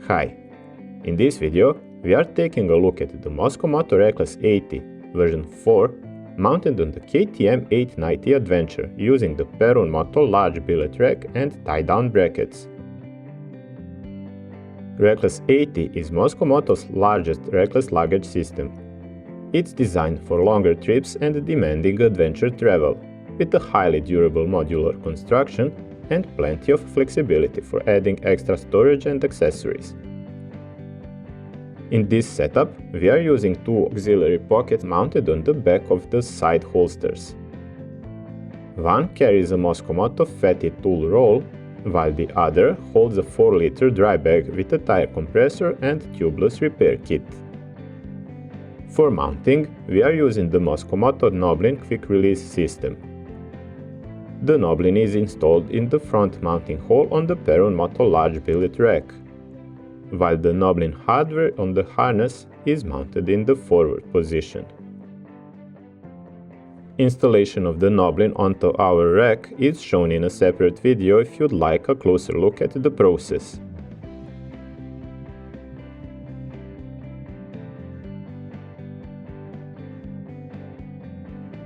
high. In this video, we are taking a look at the Mosko Moto Reckless 80 version 4 mounted on the KTM 890 Adventure using the Perun Moto large billet rack and tie-down brackets. Reckless 80 is Mosko Moto's largest reckless luggage system. It's designed for longer trips and demanding adventure travel, with a highly durable modular construction and plenty of flexibility for adding extra storage and accessories. In this setup, we are using two auxiliary pockets mounted on the back of the side holsters. One carries a Mosko Moto fatty tool roll, while the other holds a 4-liter dry bag with a tire compressor and tubeless repair kit. For mounting, we are using the Mosko Moto Gnoblin quick release system. The Gnoblin is installed in the front mounting hole on the Perun Moto large billet rack, while the Gnoblin hardware on the harness is mounted in the forward position. Installation of the Gnoblin onto our rack is shown in a separate video if you'd like a closer look at the process.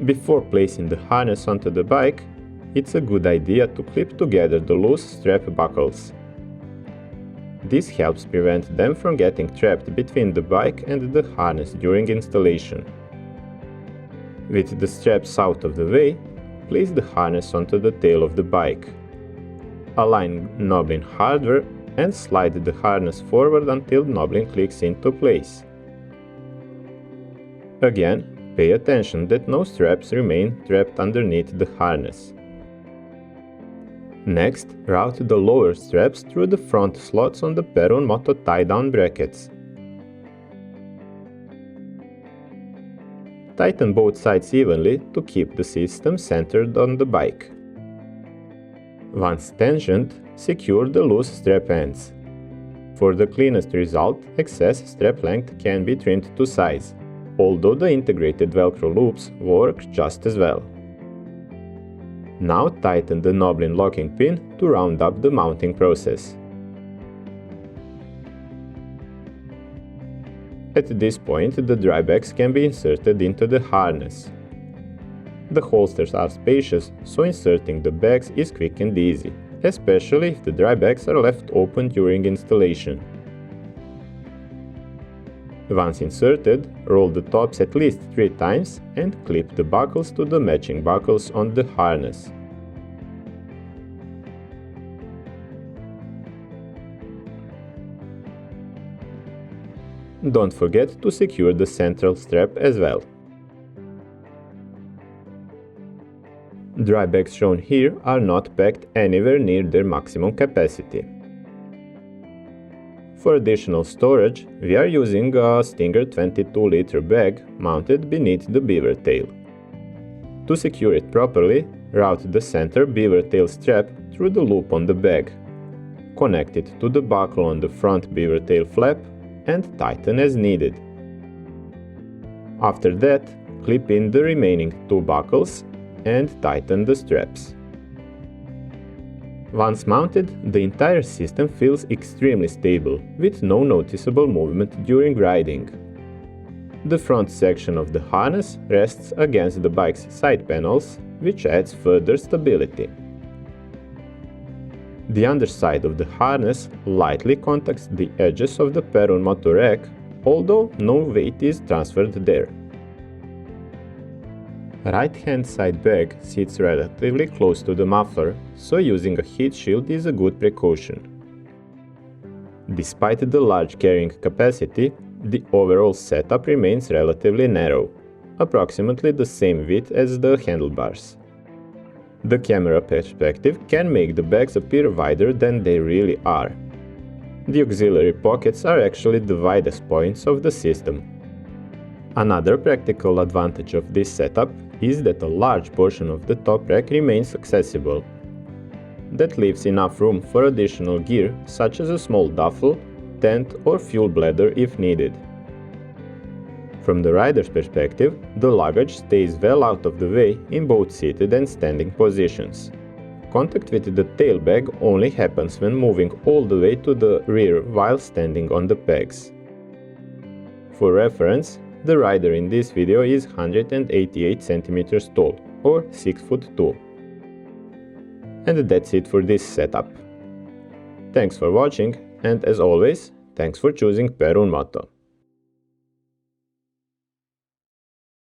Before placing the harness onto the bike, it's a good idea to clip together the loose strap buckles. This helps prevent them from getting trapped between the bike and the harness during installation. With the straps out of the way, place the harness onto the tail of the bike. Align Gnoblin hardware and slide the harness forward until Gnoblin clicks into place. Again, pay attention that no straps remain trapped underneath the harness. Next, route the lower straps through the front slots on the Perun Moto tie-down brackets. Tighten both sides evenly to keep the system centered on the bike. Once tensioned, secure the loose strap ends. For the cleanest result, excess strap length can be trimmed to size, although the integrated Velcro loops work just as well. Now tighten the Gnoblin locking pin to round up the mounting process. At this point, the dry bags can be inserted into the harness. The holsters are spacious, so inserting the bags is quick and easy, especially if the dry bags are left open during installation. Once inserted, roll the tops at least 3 times and clip the buckles to the matching buckles on the harness. Don't forget to secure the central strap as well. Dry bags shown here are not packed anywhere near their maximum capacity. For additional storage, we are using a Stinger 22-liter bag mounted beneath the beaver tail. To secure it properly, route the center beaver tail strap through the loop on the bag. Connect it to the buckle on the front beaver tail flap and tighten as needed. After that, clip in the remaining 2 buckles and tighten the straps. Once mounted, the entire system feels extremely stable, with no noticeable movement during riding. The front section of the harness rests against the bike's side panels, which adds further stability. The underside of the harness lightly contacts the edges of the Perun Moto rack, although no weight is transferred there. Right-hand side bag sits relatively close to the muffler, so using a heat shield is a good precaution. Despite the large carrying capacity, the overall setup remains relatively narrow, approximately the same width as the handlebars. The camera perspective can make the bags appear wider than they really are. The auxiliary pockets are actually the widest points of the system. Another practical advantage of this setup is that a large portion of the top rack remains accessible. That leaves enough room for additional gear such as a small duffel, tent or fuel bladder if needed. From the rider's perspective, the luggage stays well out of the way in both seated and standing positions. Contact with the tail bag only happens when moving all the way to the rear while standing on the pegs. For reference, the rider in this video is 188 cm tall, or 6 foot 2. And that's it for this setup. Thanks for watching, and as always, thanks for choosing Perun Moto.